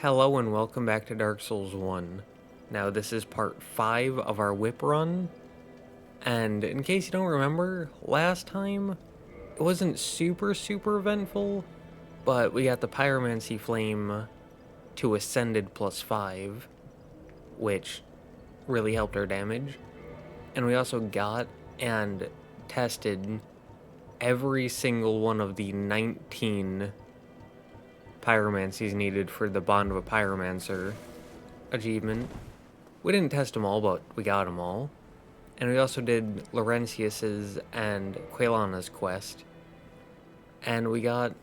Hello and welcome back to Dark Souls 1. Now this is part 5 of our whip run, and in case you don't remember, last time it wasn't super eventful, but we got the pyromancy flame to ascended +5, which really helped our damage, and we also got and tested every single one of the 19 pyromancies needed for the Bond of a Pyromancer achievement. We didn't test them all, but we got them all. And we also did Laurentius's and Quelana's quest. And we got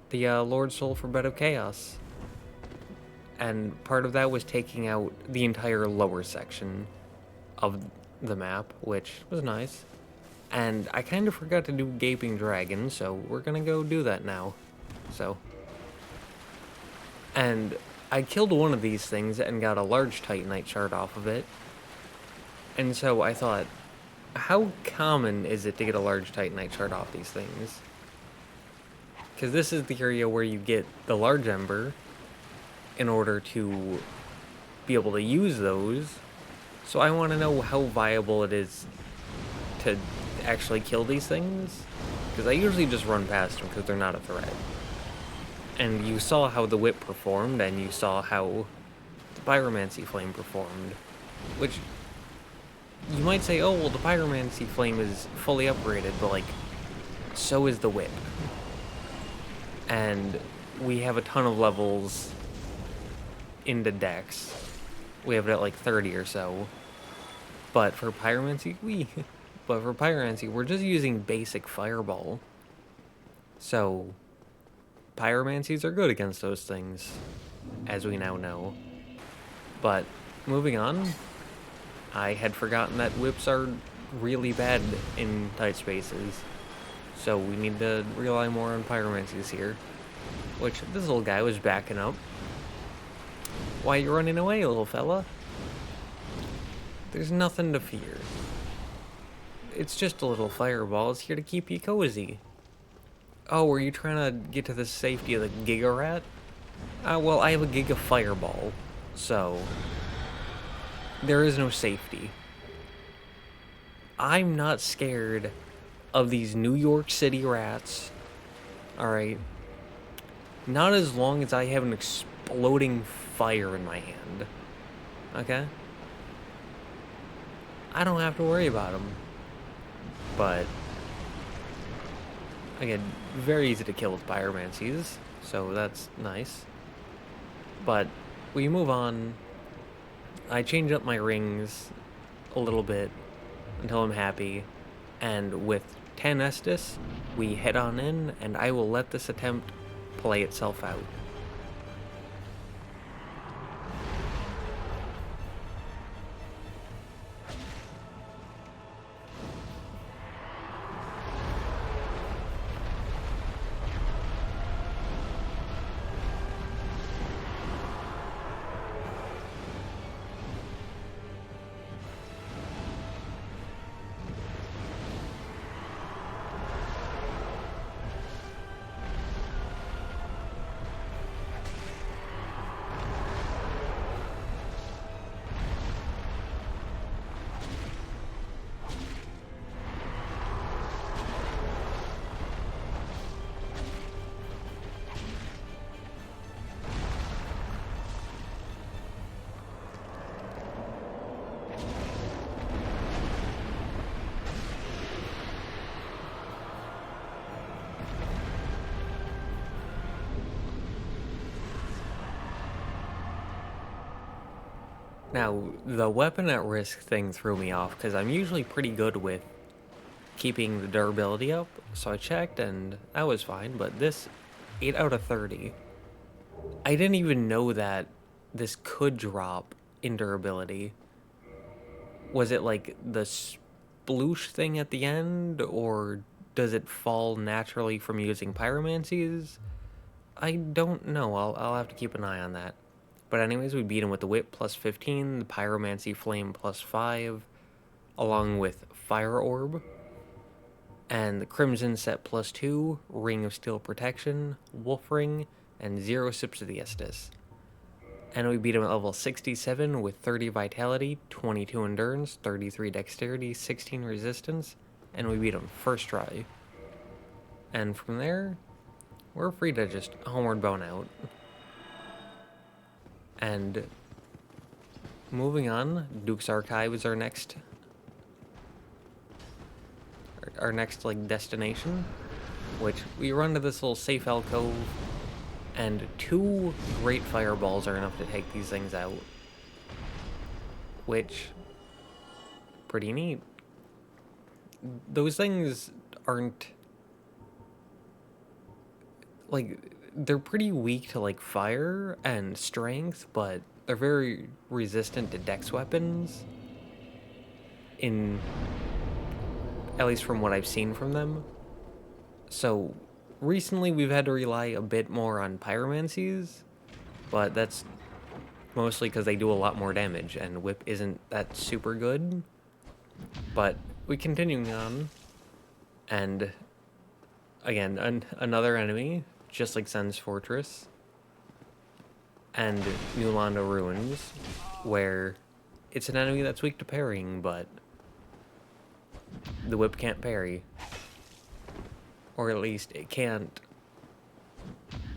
the Lord Soul for Bed of Chaos. And part of that was taking out the entire lower section of the map, which was nice. And I kind of forgot to do Gaping Dragon, so we're gonna go do that now. And I killed one of these things and got a large Titanite shard off of it. And so I thought, how common is it to get a large Titanite shard off these things? Because this is the area where you get the large ember in order to be able to use those. So I want to know how viable it is to actually kill these things. Because I usually just run past them because they're not a threat. And you saw how the whip performed, and you saw how the pyromancy flame performed. Which, you might say, oh, well, the pyromancy flame is fully upgraded, but, like, so is the whip. And we have a ton of levels into Dex. We have it at, like, 30 or so. But for pyromancy, we're just using basic fireball. So pyromancies are good against those things, as we now know. But moving on, I had forgotten that whips are really bad in tight spaces, so we need to rely more on pyromancies here. Which this little guy was backing up. Why you running away, little fella? There's nothing to fear. It's just a little fireball. It's here to keep you cozy. Oh, were you trying to get to the safety of the Giga Rat? Well, I have a Giga Fireball, so there is no safety. I'm not scared of these New York City rats, alright? Not as long as I have an exploding fire in my hand, okay? I don't have to worry about them, but again, very easy to kill with pyromancies, so that's nice. But we move on. I change up my rings a little bit until I'm happy, and with 10 Estus, we head on in, and I will let this attempt play itself out. Now, the weapon at risk thing threw me off, because I'm usually pretty good with keeping the durability up, so I checked and that was fine, but this, 8 out of 30. I didn't even know that this could drop in durability. Was it like the sploosh thing at the end, or does it fall naturally from using pyromancies? I don't know, I'll have to keep an eye on that. But anyways, we beat him with the whip +15, the pyromancy flame +5, along with fire orb, and the crimson set +2, ring of steel protection, wolf ring, and 0 sips of the Estus. And we beat him at level 67 with 30 vitality, 22 endurance, 33 dexterity, 16 resistance, and we beat him first try. And from there, we're free to just homeward bound out. And moving on, Duke's Archive is our next like destination, which we run to this little safe alcove, and 2 great fireballs are enough to take these things out, which pretty neat. Those things aren't like, they're pretty weak to like fire and strength, but they're very resistant to dex weapons, in at least from what I've seen from them. So recently we've had to rely a bit more on pyromancies, but that's mostly because they do a lot more damage and whip isn't that super good. But we continuing on, and again, another enemy, just like Sen's Fortress and New Londo Ruins, where it's an enemy that's weak to parrying, but the whip can't parry. Or at least it can't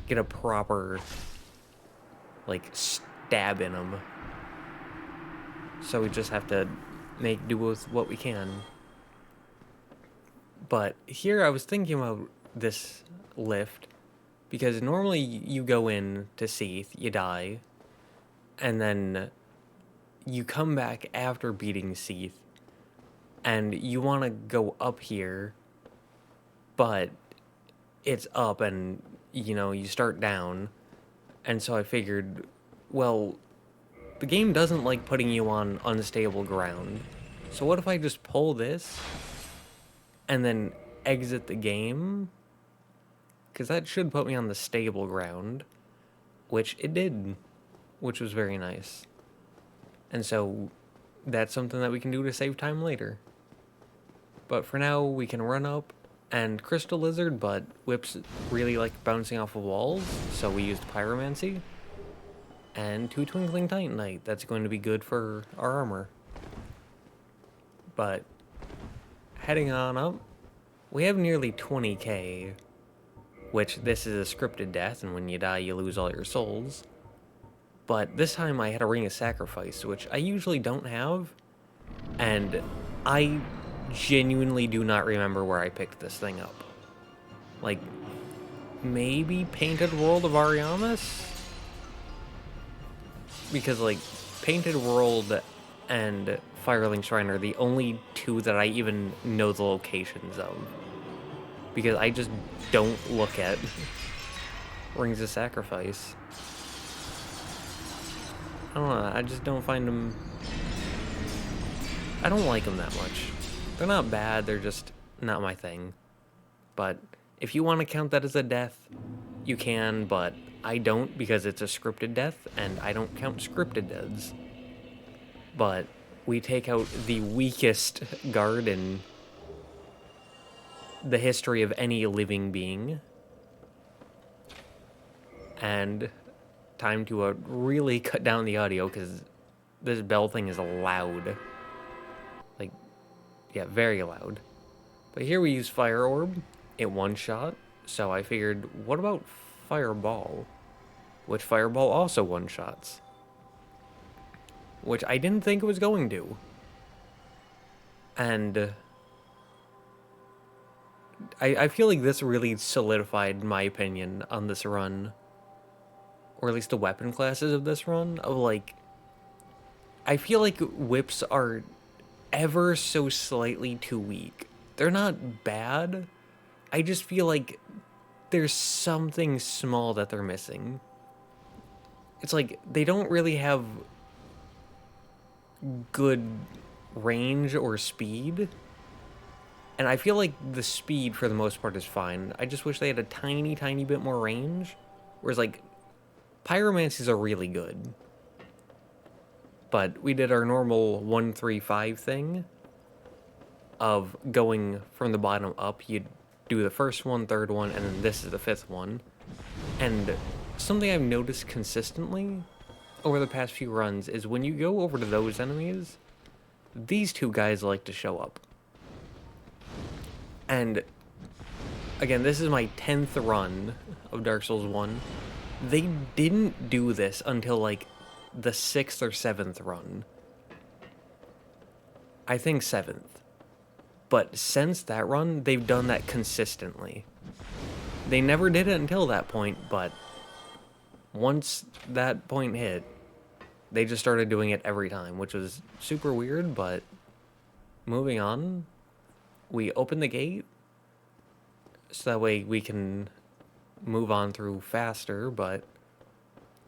get a proper, like, stab in them. So we just have to make do with what we can. But here I was thinking about this lift, because normally you go in to Seath, you die, and then you come back after beating Seath, and you want to go up here, but it's up and, you know, you start down. And so I figured, well, the game doesn't like putting you on unstable ground. So what if I just pull this and then exit the game? Because that should put me on the stable ground, which it did, which was very nice. And so that's something that we can do to save time later. But for now, we can run up and Crystal Lizard, but whips really like bouncing off of walls, so we used Pyromancy. And 2 Twinkling Titanite, that's going to be good for our armor. But heading on up, we have nearly 20k, which this is a scripted death, and when you die you lose all your souls. But this time I had a Ring of Sacrifice, which I usually don't have, and I genuinely do not remember where I picked this thing up. Like, maybe Painted World of Ariamis? Because, like, Painted World and Firelink Shrine are the only 2 that I even know the locations of. Because I just don't look at Rings of Sacrifice. I don't know, I just don't find them... I don't like them that much. They're not bad, they're just not my thing. But if you want to count that as a death, you can, but I don't, because it's a scripted death, and I don't count scripted deaths. But we take out the weakest guard in the history of any living being. And time to really cut down the audio, because this bell thing is loud. Like, yeah, very loud. But here we use Fire Orb. It one-shot, so I figured, what about Fireball? Which Fireball also one-shots. Which I didn't think it was going to. And I feel like this really solidified my opinion on this run. Or at least the weapon classes of this run. Of like, I feel like whips are ever so slightly too weak. They're not bad. I just feel like there's something small that they're missing. It's like they don't really have good range or speed. And I feel like the speed for the most part is fine. I just wish they had a tiny, tiny bit more range. Whereas like, pyromancies are really good. But we did our normal 1-3-5 thing of going from the bottom up. You'd do the first one, third one, and then this is the 5th one. And something I've noticed consistently over the past few runs is when you go over to those enemies, these two guys like to show up. And again, this is my 10th run of Dark Souls 1. They didn't do this until like the 6th or 7th run. I think 7th. But since that run, they've done that consistently. They never did it until that point, but once that point hit, they just started doing it every time, which was super weird, but moving on, we open the gate so that way we can move on through faster, but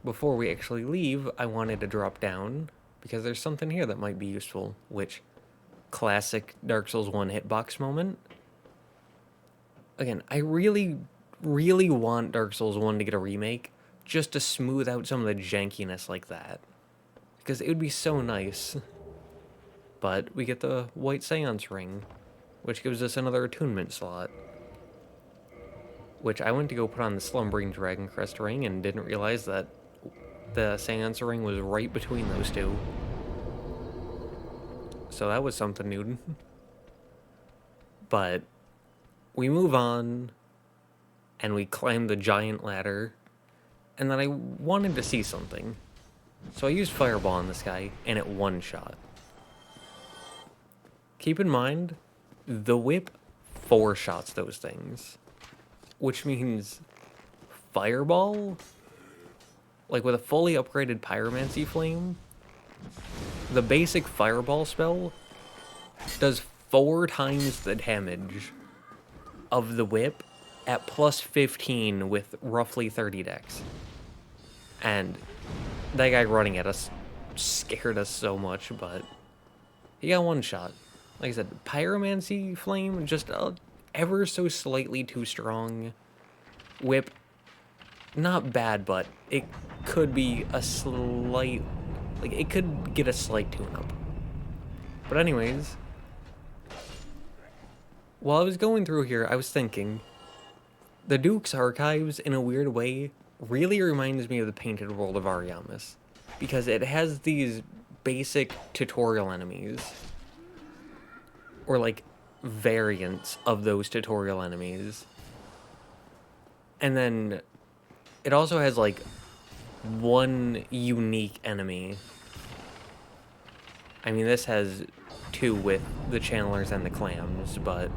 before we actually leave, I wanted to drop down because there's something here that might be useful, which classic Dark Souls 1 hitbox moment. Again, I really want Dark Souls 1 to get a remake just to smooth out some of the jankiness like that. Because it would be so nice. But we get the White Seance Ring, which gives us another attunement slot. Which I went to go put on the Slumbering Dragon Crest ring and didn't realize that the Seance Ring was right between those two. So that was something new. But we move on, and we climb the giant ladder, and then I wanted to see something. So I used Fireball on this guy, and it one-shot. Keep in mind, the whip 4-shots those things. Which means Fireball, like with a fully upgraded Pyromancy Flame, the basic Fireball spell does 4 times the damage of the whip at plus 15 with roughly 30 dex. And that guy running at us scared us so much, but he got one shot. Like I said, Pyromancy Flame, just ever so slightly too strong. Whip, not bad, but it could be a slight, like, it could get a slight tune-up. But anyways, while I was going through here, I was thinking, the Duke's Archives, in a weird way, really reminds me of the Painted World of Ariamis, because it has these basic tutorial enemies, or like variants of those tutorial enemies, and then it also has like one unique enemy. I mean, this has 2 with the channelers and the clams, but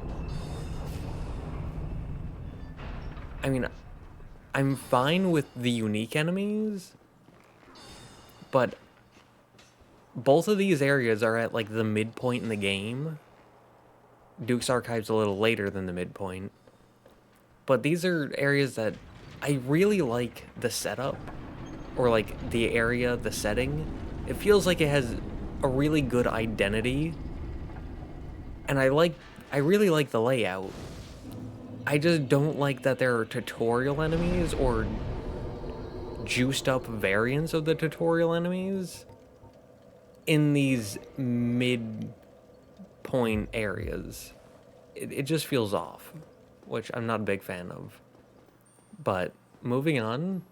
I mean, I'm fine with the unique enemies, but both of these areas are at like the midpoint in the game. Duke's Archive's a little later than the midpoint. But these are areas that I really like the setup, or like the area, the setting. It feels like it has a really good identity, and I really like the layout. I just don't like that there are tutorial enemies or juiced up variants of the tutorial enemies in these midpoint areas. It just feels off, which I'm not a big fan of. But moving on,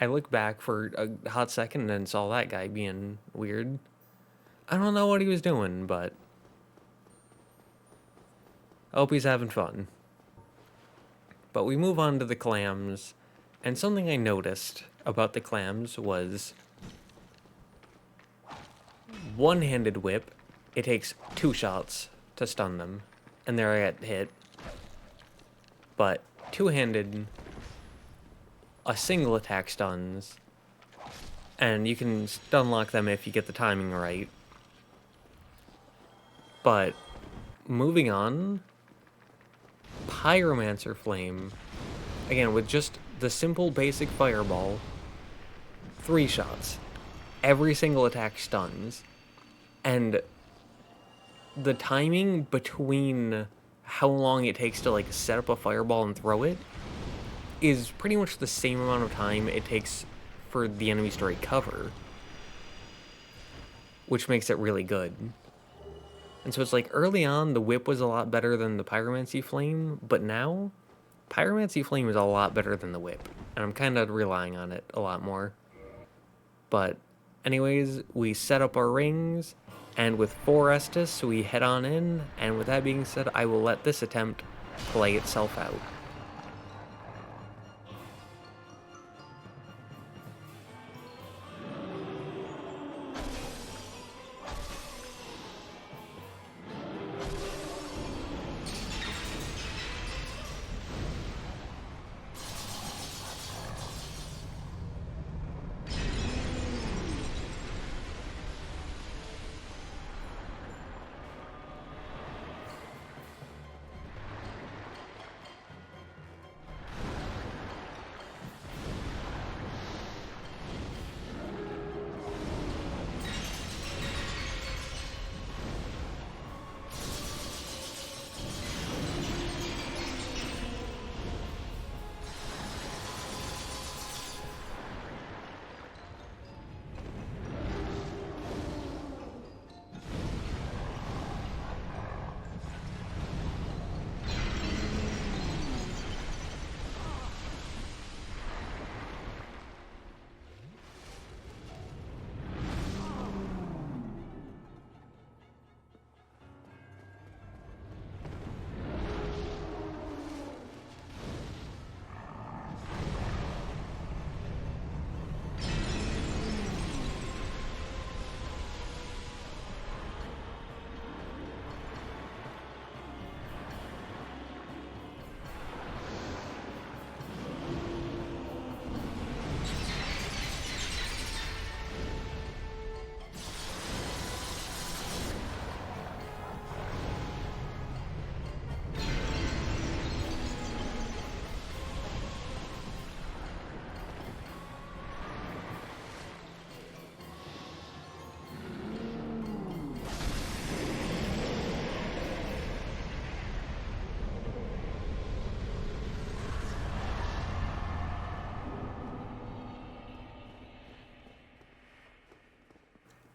I looked back for a hot second and then saw that guy being weird. I don't know what he was doing, but I hope he's having fun. But we move on to the clams, and something I noticed about the clams was one-handed whip, it takes 2 shots to stun them, and they're at hit. But two-handed, a single attack stuns, and you can stun lock them if you get the timing right. But moving on, Pyromancer Flame, again with just the simple basic Fireball, 3 shots, every single attack stuns, and the timing between how long it takes to like set up a Fireball and throw it is pretty much the same amount of time it takes for the enemies to recover, which makes it really good. And so it's like early on the whip was a lot better than the Pyromancy Flame, but now Pyromancy Flame is a lot better than the whip, and I'm kind of relying on it a lot more. But anyways, we set up our rings, and with 4 Estus, we head on in, and with that being said, I will let this attempt play itself out.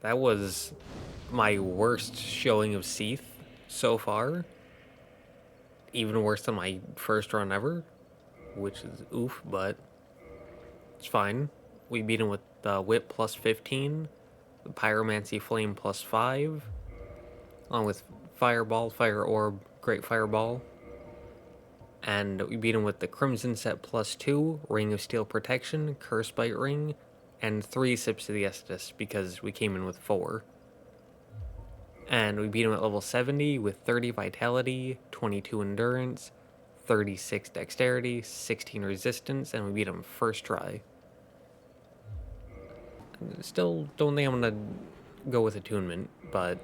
That was my worst showing of Seath so far. Even worse than my first run ever, which is oof, but it's fine. We beat him with the Whip plus 15, the Pyromancy Flame plus 5, along with Fireball, Fire Orb, Great Fireball. And we beat him with the Crimson Set plus 2, Ring of Steel Protection, Curse Bite Ring, and 3 Sips of the Estus because we came in with 4. And we beat him at level 70 with 30 Vitality, 22 Endurance, 36 Dexterity, 16 Resistance, and we beat him first try. Still don't think I'm gonna go with Attunement, but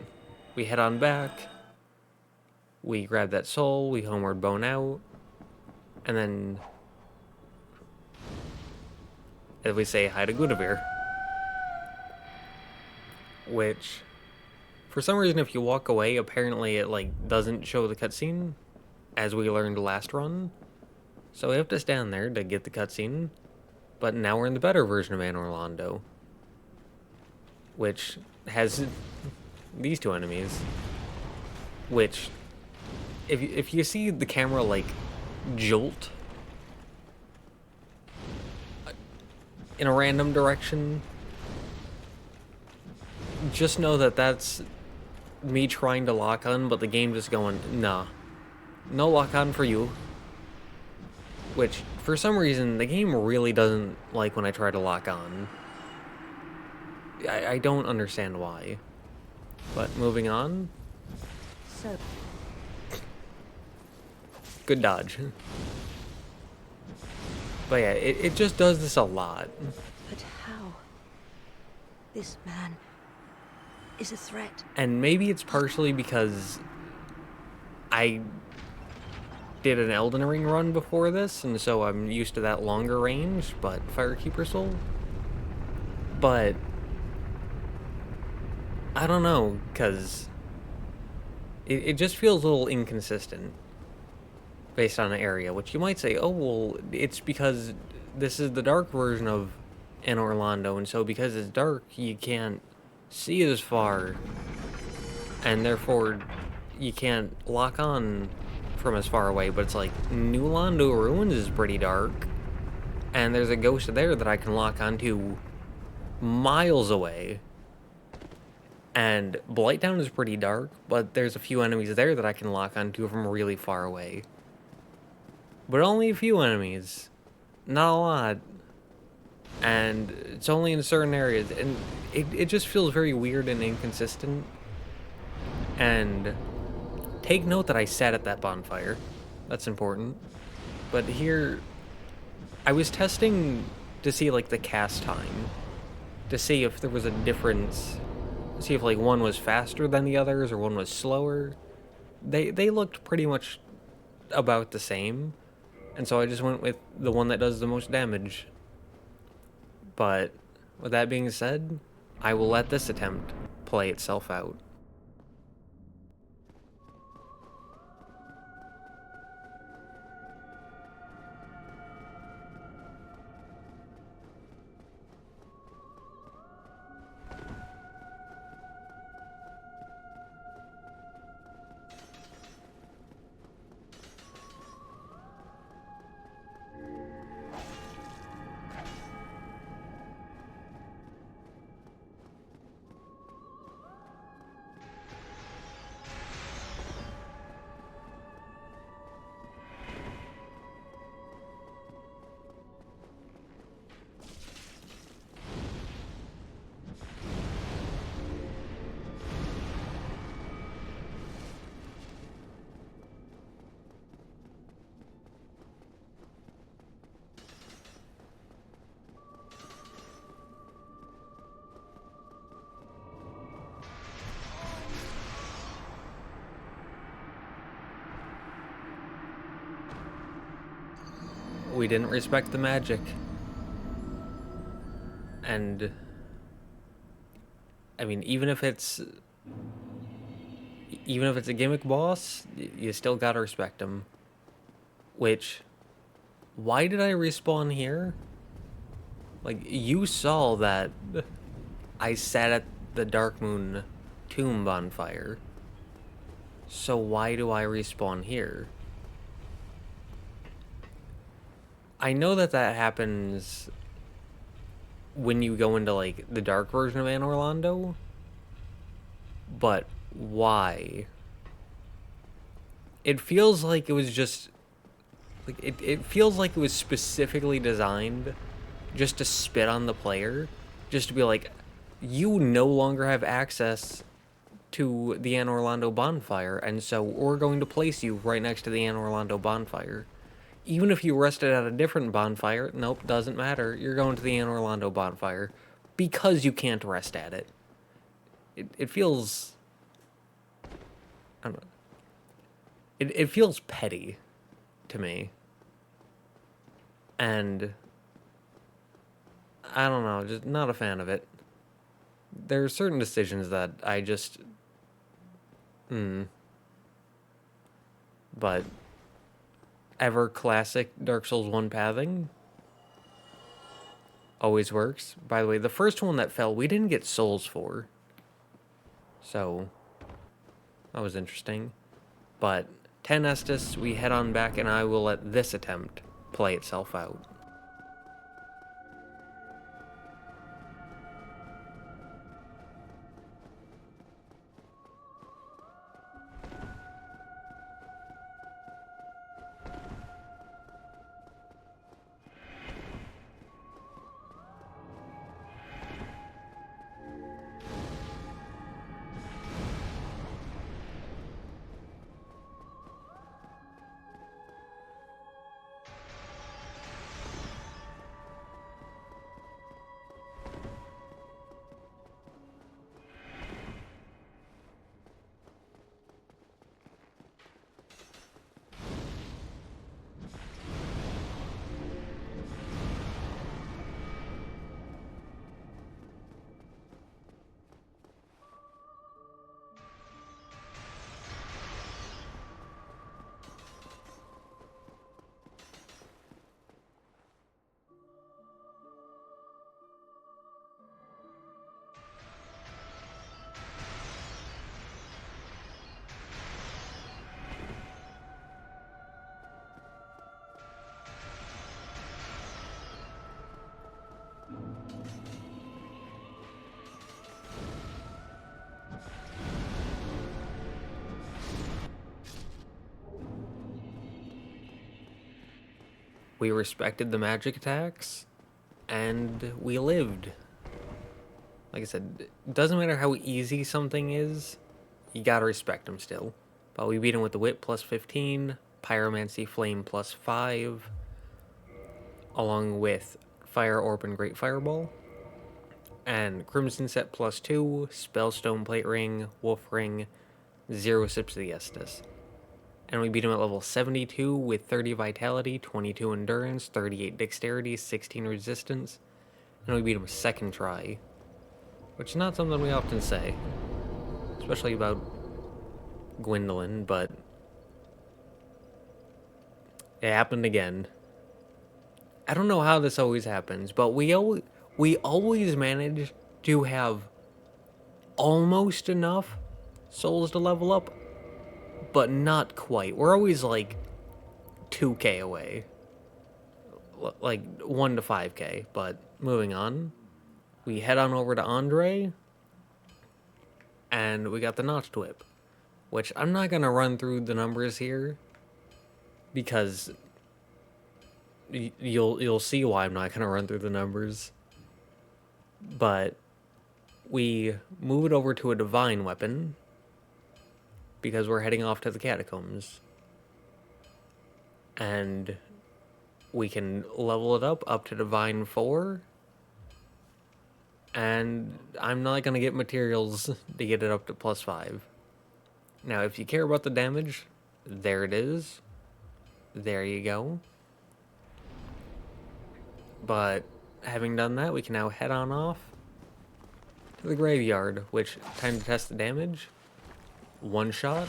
we head on back, we grab that soul, we homeward bone out, and then as we say hi to Guinevere. Which, for some reason, if you walk away, apparently it doesn't show the cutscene, as we learned last run. So we have to stand there to get the cutscene. But now we're in the better version of Anor Londo, which has these 2 enemies. Which, if you see the camera jolt in a random direction, just know that that's me trying to lock on, but the game just going, nah, no lock on for you. Which, for some reason, the game really doesn't like when I try to lock on. I don't understand why. But moving on. So, good dodge. But yeah, it just does this a lot. but how? This man is a threat. And maybe it's partially because I did an Elden Ring run before this, and so I'm used to that longer range, but Firekeeper Soul. But I don't know, because it just feels a little inconsistent based on an area, which you might say, oh, well, it's because this is the dark version of Anor Londo, and so because it's dark, you can't see as far, and therefore you can't lock on from as far away. But it's like, New Londo Ruins is pretty dark, and there's a ghost there that I can lock onto miles away. And Blighttown is pretty dark, but there's a few enemies there that I can lock onto from really far away. But only a few enemies. Not a lot. And it's only in certain areas. And it just feels very weird and inconsistent. And take note that I sat at that bonfire. That's important. But here, I was testing to see, like, the cast time. To see if there was a difference. See if, like, one was faster than the others or one was slower. They looked pretty much about the same. And so I just went with the one that does the most damage. But with that being said, I will let this attempt play itself out. We didn't respect the magic. And I mean, even if it's a gimmick boss, you still gotta respect him. Which, why did I respawn here? Like, you saw that I sat at the Dark Moon tomb bonfire. So why do I respawn here? I know that happens when you go into, like, the dark version of Anne Orlando. But why? It feels like it was just... Like, it feels like it was specifically designed just to spit on the player. Just to be like, you no longer have access to the Anne Orlando bonfire, and so we're going to place you right next to the Anne Orlando bonfire. Even if you rested at a different bonfire, nope, doesn't matter. You're going to the Anne Orlando bonfire because you can't rest at it. It feels... I don't know. It feels petty to me. And I don't know, just not a fan of it. There are certain decisions that I just... But ever classic Dark Souls 1 pathing always works. By the way, the first one that fell, we didn't get souls for. So that was interesting. But 10 Estus, we head on back, and I will let this attempt play itself out. we respected the magic attacks, and we lived. Like I said, it doesn't matter how easy something is, you gotta respect them still. But we beat him with the Whip plus 15, Pyromancy Flame plus 5, along with Fire Orb and Great Fireball, and Crimson Set plus 2, Spellstone Plate Ring, Wolf Ring, 0 Sips of the Estus. And we beat him at level 72 with 30 Vitality, 22 Endurance, 38 Dexterity, 16 Resistance, and we beat him a second try, which is not something we often say, especially about Gwendolyn, but it happened again. I don't know how this always happens, but we always manage to have almost enough souls to level up, but not quite. We're always like 2k away, like 1 to 5k. But moving on, we head on over to Andre, and we got the Notched Whip, which I'm not gonna run through the numbers here because you'll see why I'm not gonna run through the numbers. But we move it over to a divine weapon because we're heading off to the Catacombs, and we can level it up to divine 4, and I'm not gonna get materials to get it up to plus 5. Now, if you care about the damage, there it is. There you go. But having done that, we can now head on off to the graveyard, which, time to test the damage. 1 shot,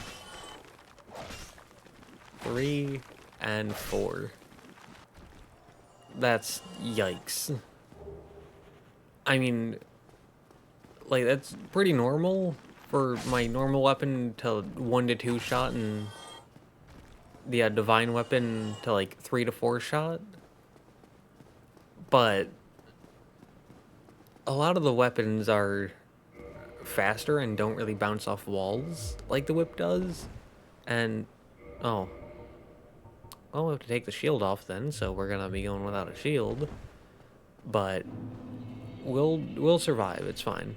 3, and 4. That's yikes. I mean, like, that's pretty normal for my normal weapon to 1 to 2 shot, and the divine weapon to like 3 to 4 shot. But a lot of the weapons are faster and don't really bounce off walls like the whip does. And well, we have to take the shield off then, so we're gonna be going without a shield. But we'll survive. It's fine.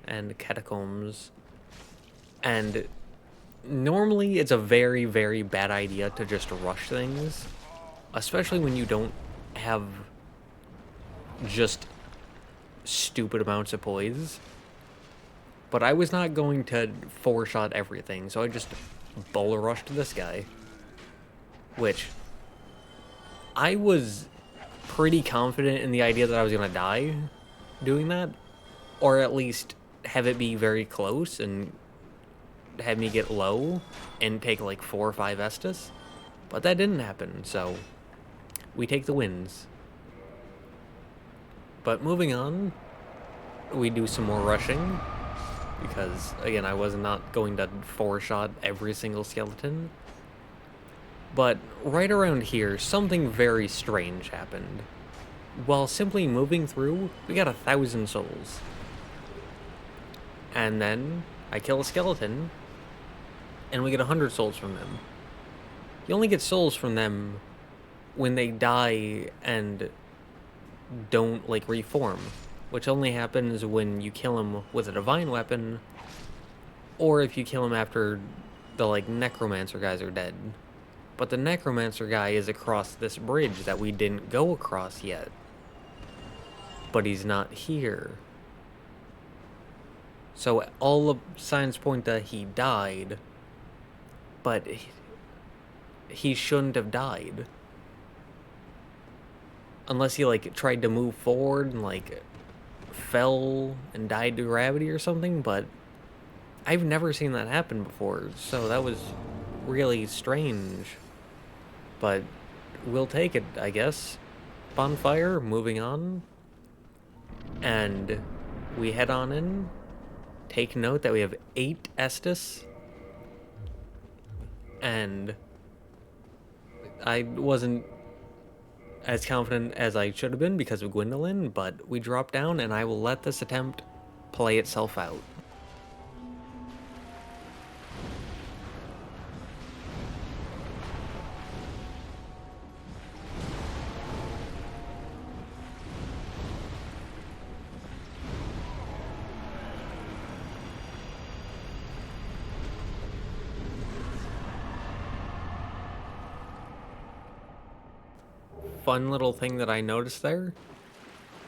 And Catacombs. And normally it's a very, very bad idea to just rush things, especially when you don't have just stupid amounts of poise. But I was not going to 4-shot everything, so I just bull rushed this guy, which I was pretty confident in the idea that I was gonna die doing that, or at least have it be very close and have me get low and take like 4 or 5 Estus, but that didn't happen, so we take the wins. But moving on, we do some more rushing, because again, I was not going to 4-shot every single skeleton. But right around here, something very strange happened. While simply moving through, we got 1,000 souls. And then I kill a skeleton, and we get 100 souls from them. You only get souls from them when they die and don't, like, reform, which only happens when you kill them with a divine weapon, or if you kill them after the, like, necromancer guys are dead. But the necromancer guy is across this bridge that we didn't go across yet. But he's not here. So all the signs point that he died, but he shouldn't have died. Unless he, like, tried to move forward and, like, fell and died to gravity or something, but I've never seen that happen before, so that was really strange. But we'll take it, I guess. Bonfire, moving on. And we head on in. Take note that we have 8 Estus. And I wasn't as confident as I should have been because of Gwendolyn, but we drop down, and I will let this attempt play itself out. fun little thing that I noticed there.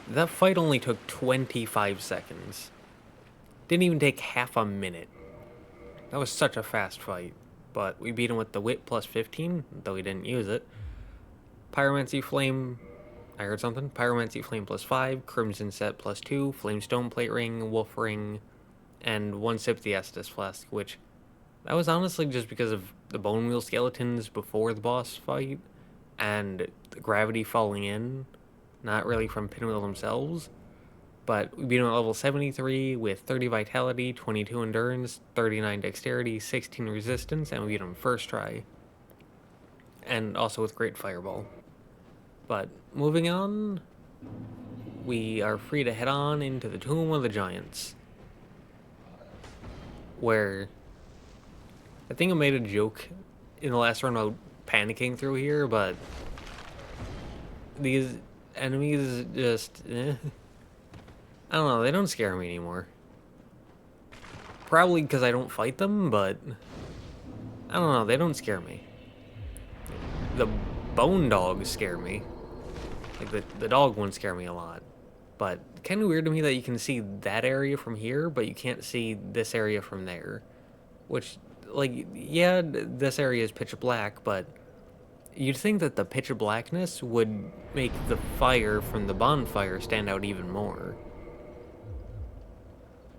That fight only took 25 seconds. Didn't even take half a minute. That was such a fast fight. But we beat him with the wit plus 15, though he didn't use it. Pyromancy Flame, I heard something. Pyromancy Flame plus 5, Crimson Set plus 2, Flame Stone Plate Ring, Wolf Ring, and 1 sip the Estus Flask, which that was honestly just because of the Bone Wheel Skeletons before the boss fight, and the gravity falling in, not really from Pinwheel themselves. But we beat him at level 73 with 30 Vitality, 22 Endurance, 39 Dexterity, 16 Resistance, and we beat him first try. And also with Great Fireball. But moving on, we are free to head on into the Tomb of the Giants. Where I think I made a joke in the last run about panicking through here, but these enemies just, I don't know, they don't scare me anymore. Probably because I don't fight them, but I don't know, they don't scare me. The bone dogs scare me. Like, the dog ones scare me a lot. But kind of weird to me that you can see that area from here, but you can't see this area from there. Which, like, yeah, this area is pitch black, but you'd think that the pitch blackness would make the fire from the bonfire stand out even more.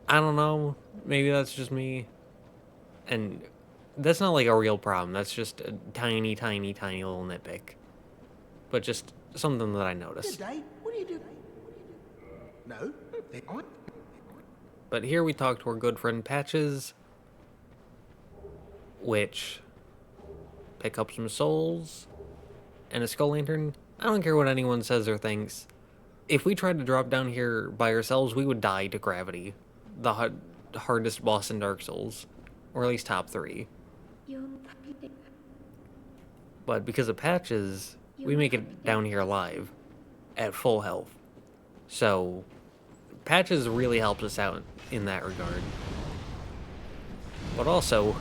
I don't know. Maybe that's just me. And that's not like a real problem. That's just a tiny, tiny, tiny little nitpick. But just something that I noticed. Good day. What do you do? No, they aren't. But here we talk to our good friend Patches, which pick up some souls and a skull lantern. I don't care what anyone says or thinks. If we tried to drop down here by ourselves, we would die to gravity. The hardest boss in Dark Souls, or at least top 3. But because of Patches, we make it down here alive at full health. So Patches really helps us out in that regard. But also,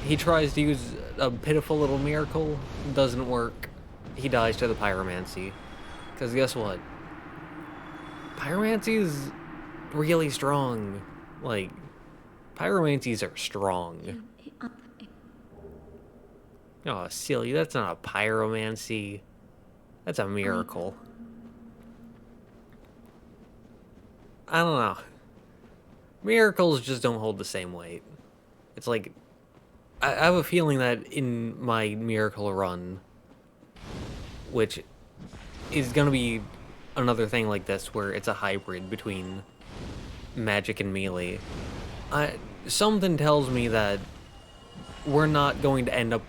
he tries to use a pitiful little miracle, doesn't work. He dies to the pyromancy. Because guess what? Pyromancy is really strong. Like, pyromancies are strong. Oh, silly, that's not a pyromancy. That's a miracle. I don't know. Miracles just don't hold the same weight. It's like, I have a feeling that in my miracle run, which is gonna be another thing like this, where it's a hybrid between magic and melee, something tells me that we're not going to end up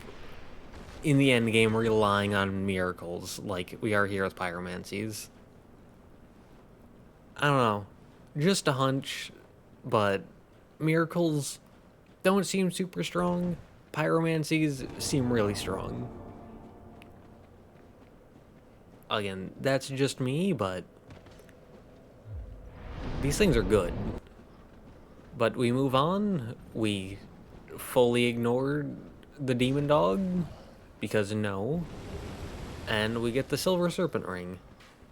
in the end game relying on miracles like we are here with pyromancies. I don't know, just a hunch, but miracles don't seem super strong. Pyromancies seem really strong. Again, that's just me, but these things are good. But we move on. We fully ignored the demon dog, because no. And we get the Silver Serpent Ring.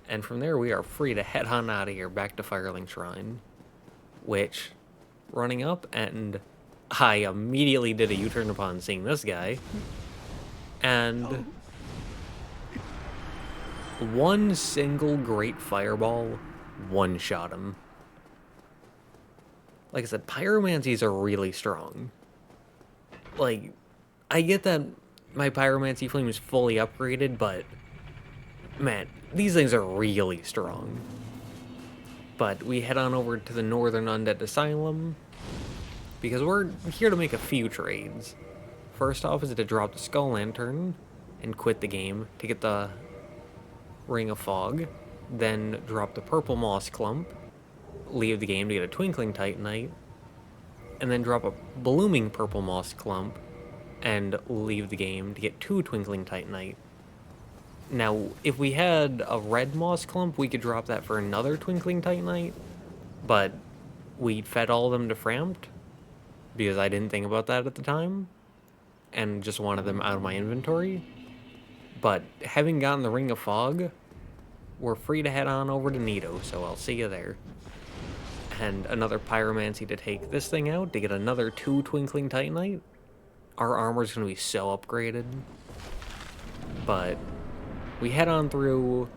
And from there we are free to head on out of here back to Firelink Shrine. Which, running up, and I immediately did a U-turn upon seeing this guy. And one single great fireball one-shot him. Like I said, pyromancies are really strong. Like, I get that my pyromancy flame is fully upgraded, but man, these things are really strong. But we head on over to the Northern Undead Asylum, because we're here to make a few trades. First off is to drop the Skull Lantern and quit the game to get the Ring of Fog, then drop the Purple Moss Clump, leave the game to get a Twinkling Titanite, and then drop a Blooming Purple Moss Clump and leave the game to get 2 Twinkling Titanite. Now, if we had a Red Moss Clump, we could drop that for another Twinkling Titanite, but we fed all of them to Framped, because I didn't think about that at the time, and just wanted them out of my inventory. But having gotten the Ring of Fog, we're free to head on over to Nito, so I'll see you there. And another pyromancy to take this thing out, to get another 2 Twinkling Titanite. Our armor's gonna be so upgraded. But we head on through,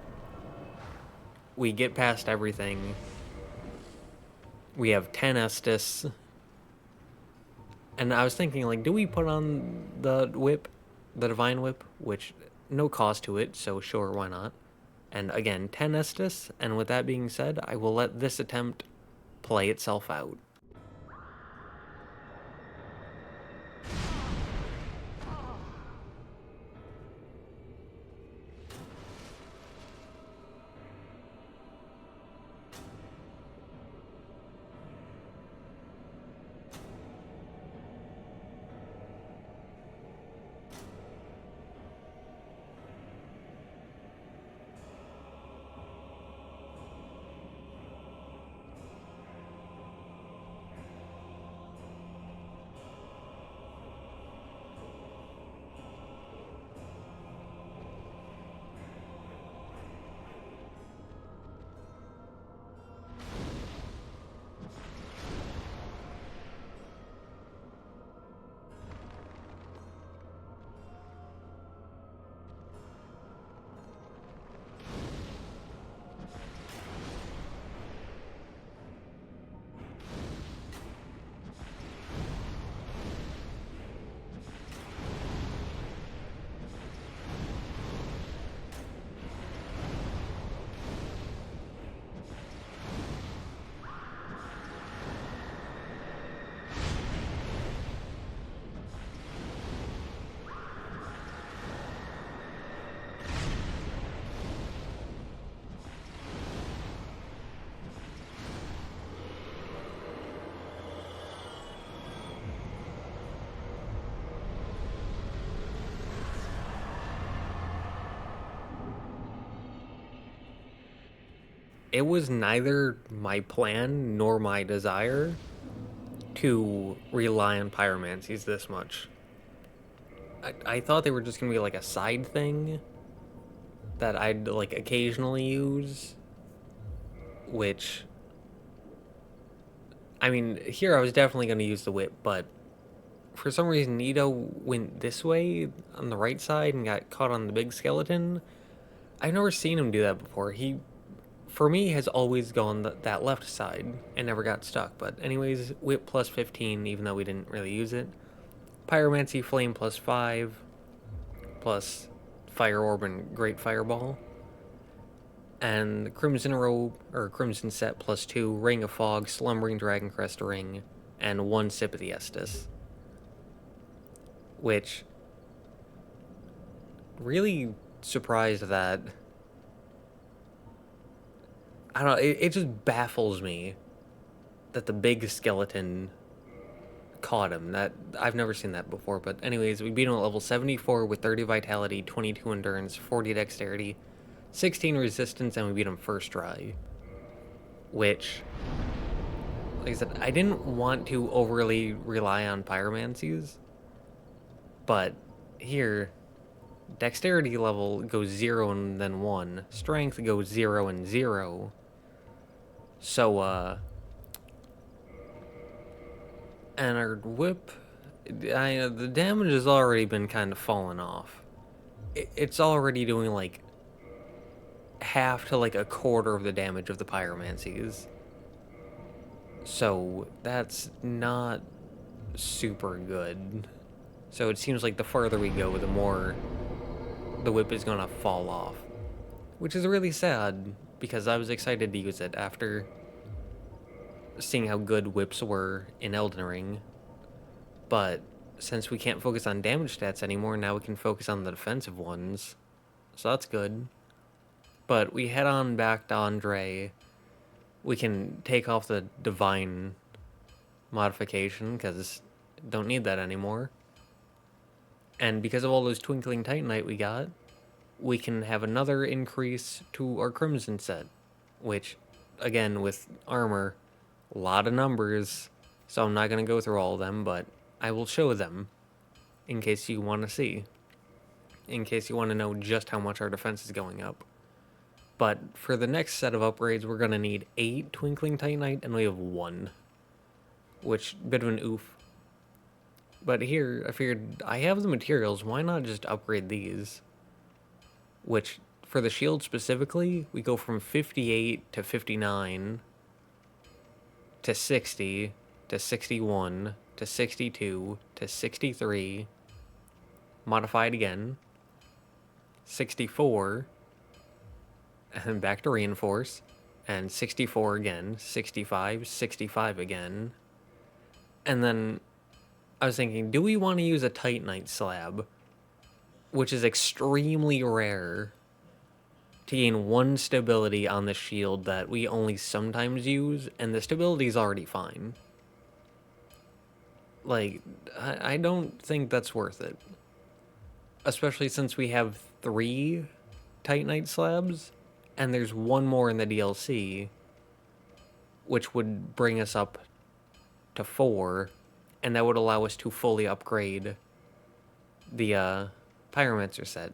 we get past everything. We have 10 Estus. And I was thinking, like, do we put on the whip, the Divine Whip, which, no cost to it, so sure, why not? And again, 10 Estus, and with that being said, I will let this attempt play itself out. It was neither my plan nor my desire to rely on pyromancies this much. I thought they were just gonna be like a side thing that I'd like occasionally use, which, I mean, here I was definitely gonna use the whip, but for some reason Nito went this way on the right side and got caught on the big skeleton. I've never seen him do that before. He, for me, has always gone that left side and never got stuck. But anyways, whip plus 15, even though we didn't really use it. Pyromancy flame plus 5, plus fire orb and great fireball. And crimson robe, or crimson set plus 2, ring of fog, slumbering dragon crest ring, and 1 sip of the Estus. Which really surprised that, I don't know, it just baffles me that the big skeleton caught him. That, I've never seen that before. But anyways, we beat him at level 74 with 30 vitality, 22 endurance, 40 dexterity, 16 resistance, and we beat him first try. Which, like I said, I didn't want to overly rely on pyromancies, but here, dexterity level goes 0 and then 1. Strength goes 0 and 0. So, and our whip, the damage has already been kind of falling off. It's already doing like half to like a quarter of the damage of the pyromancies. So that's not super good. So it seems like the farther we go, the more the whip is gonna fall off. Which is really sad, because I was excited to use it after seeing how good whips were in Elden Ring. But since we can't focus on damage stats anymore, now we can focus on the defensive ones. So that's good. But we head on back to Andre. We can take off the divine modification, because don't need that anymore. And because of all those Twinkling Titanite we got, we can have another increase to our Crimson set. Which, again, with armor, a lot of numbers, so I'm not going to go through all of them, but I will show them in case you want to see. in case you want to know just how much our defense is going up. But for the next set of upgrades, we're going to need 8 Twinkling Titanite, and we have 1. Which, bit of an oof. But here, I figured, I have the materials, why not just upgrade these? Which, for the shield specifically, we go from 58 to 59, to 60, to 61, to 62, to 63, modified again, 64, and back to reinforce, and 64 again, 65, 65 again. And then I was thinking, do we want to use a Titanite slab, which is extremely rare, to gain 1 stability on the shield that we only sometimes use, and the stability is already fine. Like, I don't think that's worth it. Especially since we have 3 Titanite slabs, and there's 1 more in the DLC, which would bring us up to 4, and that would allow us to fully upgrade the pyromancer set.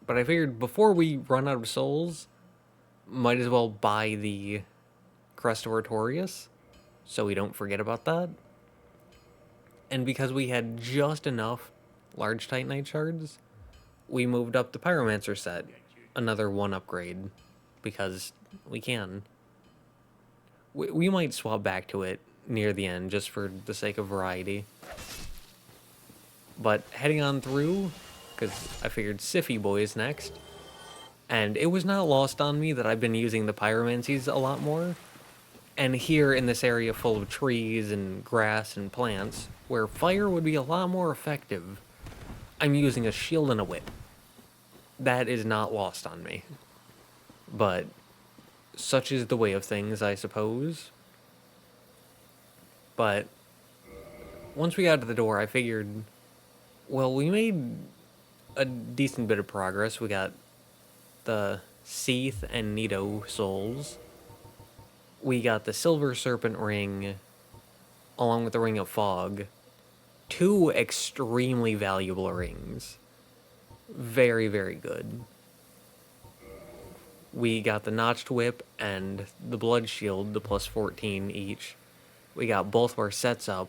But I figured before we run out of souls, might as well buy the Crest of Artorias, so we don't forget about that. And because we had just enough large Titanite shards, we moved up the pyromancer set, another 1 upgrade, because we can. We might swap back to it near the end, just for the sake of variety. But heading on through, because I figured Siffy Boy is next, and it was not lost on me that I've been using the pyromancies a lot more. And here in this area full of trees and grass and plants, where fire would be a lot more effective, I'm using a shield and a whip. That is not lost on me. But such is the way of things, I suppose. But once we got to the door, I figured, well, we made a decent bit of progress. We got the Seath and Nito souls. We got the Silver Serpent ring, along with the Ring of Fog. 2 extremely valuable rings. Very, very good. We got the Notched Whip and the Blood Shield, the plus 14 each. We got both of our sets up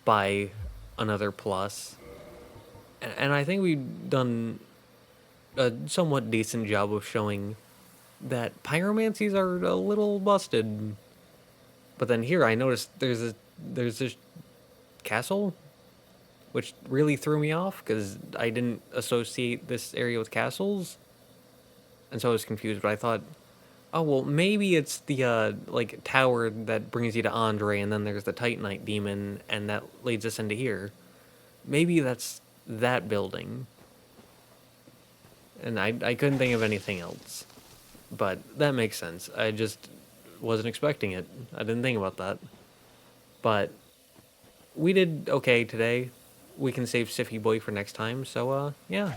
by another plus. And I think we've done a somewhat decent job of showing that pyromancies are a little busted. But then here I noticed there's this castle, which really threw me off because I didn't associate this area with castles. And so I was confused, but I thought, oh, well, maybe it's the, like, tower that brings you to Andre, and then there's the Titanite demon, and that leads us into here. Maybe that's that building. And I couldn't think of anything else. But that makes sense. I just wasn't expecting it. I didn't think about that. But we did okay today. We can save Siffy Boy for next time, so, yeah.